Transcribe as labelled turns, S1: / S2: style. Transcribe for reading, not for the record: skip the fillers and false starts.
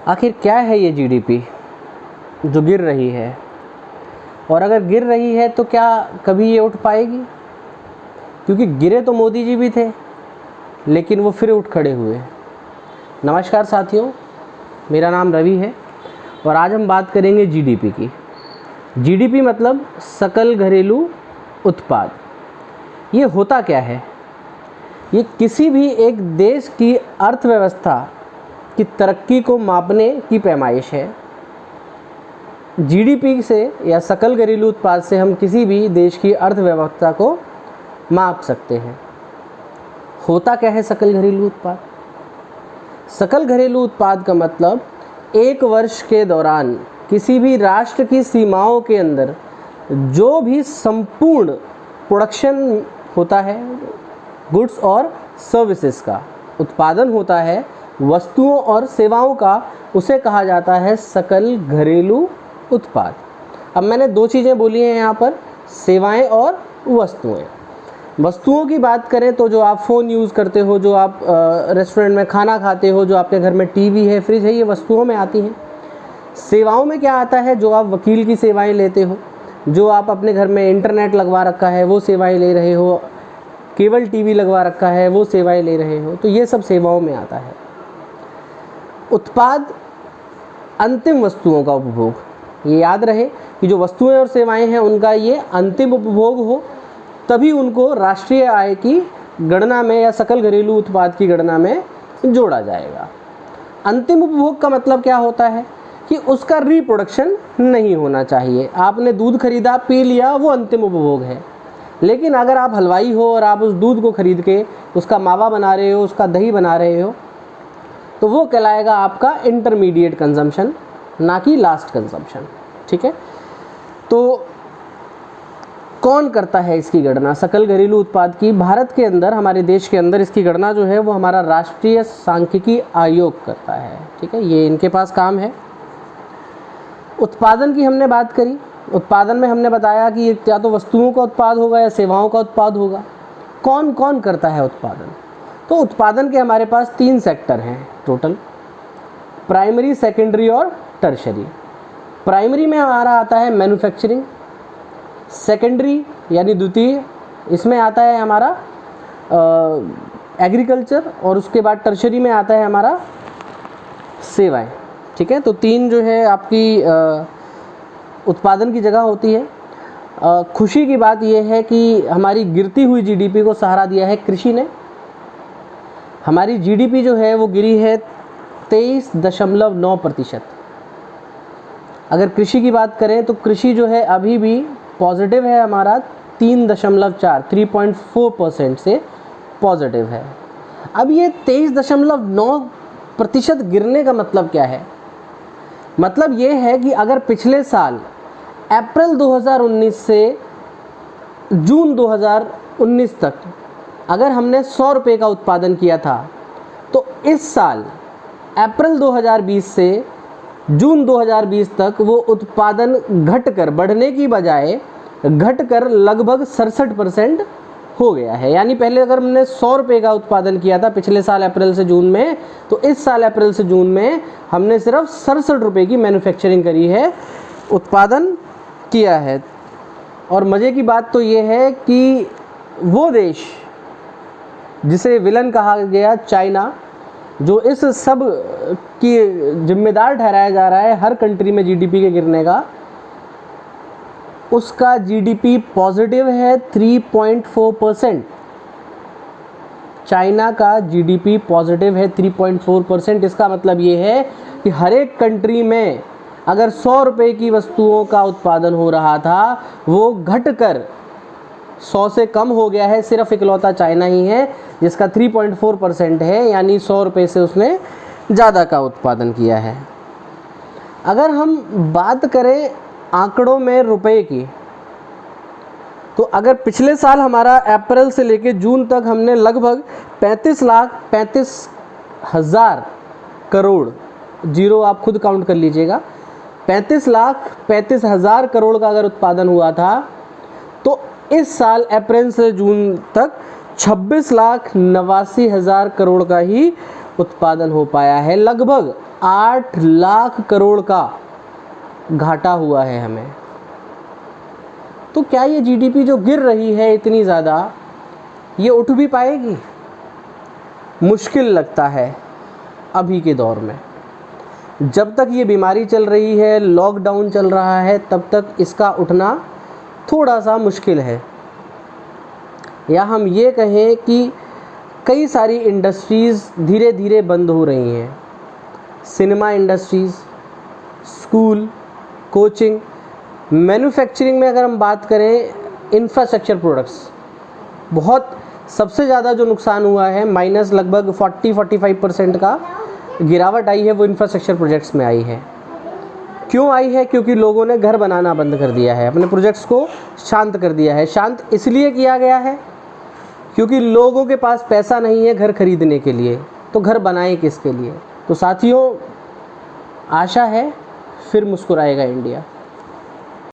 S1: आखिर क्या है ये जीडीपी जो गिर रही है, और अगर गिर रही है तो क्या कभी ये उठ पाएगी? क्योंकि गिरे तो मोदी जी भी थे, लेकिन वो फिर उठ खड़े हुए। नमस्कार साथियों, मेरा नाम रवि है और आज हम बात करेंगे जीडीपी की। जीडीपी मतलब सकल घरेलू उत्पाद। ये होता क्या है? ये किसी भी एक देश की अर्थव्यवस्था की तरक्की को मापने की पैमाइश है। जीडीपी से या सकल घरेलू उत्पाद से हम किसी भी देश की अर्थव्यवस्था को माप सकते हैं। होता क्या है सकल घरेलू उत्पाद? सकल घरेलू उत्पाद का मतलब एक वर्ष के दौरान किसी भी राष्ट्र की सीमाओं के अंदर जो भी संपूर्ण प्रोडक्शन होता है, गुड्स और सर्विसेज का उत्पादन होता है, वस्तुओं और सेवाओं का, उसे कहा जाता है सकल घरेलू उत्पाद। अब मैंने दो चीज़ें बोली हैं यहाँ पर, सेवाएं और वस्तुएं। वस्तुओं की बात करें तो जो आप फ़ोन यूज़ करते हो, जो आप रेस्टोरेंट में खाना खाते हो, जो आपके घर में टीवी है, फ्रिज है, ये वस्तुओं में आती हैं। सेवाओं में क्या आता है? जो आप वकील की सेवाएं लेते हो, जो आप अपने घर में इंटरनेट लगवा रखा है वो सेवाएं ले रहे हो, केबल टीवी लगवा रखा है वो सेवाएं ले रहे हो, तो ये सब सेवाओं में आता है। उत्पाद अंतिम वस्तुओं का उपभोग। ये याद रहे कि जो वस्तुएं और सेवाएं हैं उनका ये अंतिम उपभोग हो, तभी उनको राष्ट्रीय आय की गणना में या सकल घरेलू उत्पाद की गणना में जोड़ा जाएगा। अंतिम उपभोग का मतलब क्या होता है कि उसका रिप्रोडक्शन नहीं होना चाहिए। आपने दूध खरीदा, पी लिया, वो अंतिम उपभोग है। लेकिन अगर आप हलवाई हो और आप उस दूध को खरीद के उसका मावा बना रहे हो, उसका दही बना रहे हो, तो वो कहलाएगा आपका इंटरमीडिएट कंजम्पशन, ना कि लास्ट कंजम्पशन। ठीक है, तो कौन करता है इसकी गणना सकल घरेलू उत्पाद की? भारत के अंदर, हमारे देश के अंदर इसकी गणना जो है वो हमारा राष्ट्रीय सांख्यिकी आयोग करता है। ठीक है, ये इनके पास काम है। उत्पादन की हमने बात करी। उत्पादन में हमने बताया कि ये या तो वस्तुओं का उत्पाद होगा या सेवाओं का उत्पाद होगा। कौन कौन करता है उत्पादन? तो उत्पादन के हमारे पास 3 सेक्टर हैं टोटल: प्राइमरी, सेकेंडरी और टर्शरी। प्राइमरी में हमारा आता है मैन्युफैक्चरिंग, सेकेंडरी यानी द्वितीय, इसमें आता है हमारा एग्रीकल्चर, और उसके बाद टर्शरी में आता है हमारा सेवाएं। ठीक है, तो 3 जो है आपकी उत्पादन की जगह होती है। खुशी की बात यह है कि हमारी गिरती हुई जीडीपी को सहारा दिया है कृषि ने। हमारी जीडीपी जो है वो गिरी है 23.9%। अगर कृषि की बात करें तो कृषि जो है अभी भी पॉजिटिव है, हमारा 3.4% से पॉजिटिव है। अब ये 23.9% गिरने का मतलब क्या है? मतलब ये है कि अगर पिछले साल अप्रैल 2019 से जून 2019 तक अगर हमने 100 रुपये का उत्पादन किया था, तो इस साल अप्रैल 2020 से जून 2020 तक वो उत्पादन घटकर, बढ़ने की बजाय घटकर लगभग 67% हो गया है। यानी पहले अगर हमने 100 रुपये का उत्पादन किया था पिछले साल अप्रैल से जून में, तो इस साल अप्रैल से जून में हमने सिर्फ 67 रुपये की मैन्युफैक्चरिंग करी है, उत्पादन किया है। और मज़े की बात तो ये है कि वो देश जिसे विलन कहा गया, चाइना, जो इस सब की जिम्मेदार ठहराया जा रहा है हर कंट्री में जीडीपी के गिरने का, उसका जीडीपी पॉजिटिव है 3.4%। चाइना का जीडीपी पॉजिटिव है 3.4%। इसका मतलब ये है कि हर एक कंट्री में अगर 100 रुपये की वस्तुओं का उत्पादन हो रहा था, वो घटकर 100 से कम हो गया है। सिर्फ इकलौता चाइना ही है जिसका 3.4% है, यानी 100 रुपये से उसने ज़्यादा का उत्पादन किया है। अगर हम बात करें आंकड़ों में रुपए की, तो अगर पिछले साल हमारा अप्रैल से लेकर जून तक हमने लगभग 35,35,000 करोड़, जीरो आप खुद काउंट कर लीजिएगा, 35,35,000 करोड़ का अगर उत्पादन हुआ था, तो इस साल अप्रैल से जून तक 26,89,000 करोड़ का ही उत्पादन हो पाया है। लगभग 8 लाख करोड़ का घाटा हुआ है हमें। तो क्या ये जीडीपी जो गिर रही है इतनी ज़्यादा, ये उठ भी पाएगी? मुश्किल लगता है अभी के दौर में। जब तक ये बीमारी चल रही है, लॉकडाउन चल रहा है, तब तक इसका उठना थोड़ा सा मुश्किल है। या हम ये कहें कि कई सारी इंडस्ट्रीज़ धीरे धीरे बंद हो रही हैं। Cinema industries, school, coaching, manufacturing में अगर हम बात करें, इंफ्रास्ट्रक्चर प्रोडक्ट्स, बहुत सबसे ज़्यादा जो नुकसान हुआ है, माइनस लगभग 40-45% का गिरावट आई है, वो इंफ्रास्ट्रक्चर प्रोजेक्ट्स में आई है। क्यों आई है? क्योंकि लोगों ने घर बनाना बंद कर दिया है, अपने प्रोजेक्ट्स को शांत कर दिया है। शांत इसलिए किया गया है क्योंकि लोगों के पास पैसा नहीं है घर खरीदने के लिए, तो घर बनाए किसके लिए? तो साथियों, आशा है फिर मुस्कुराएगा इंडिया।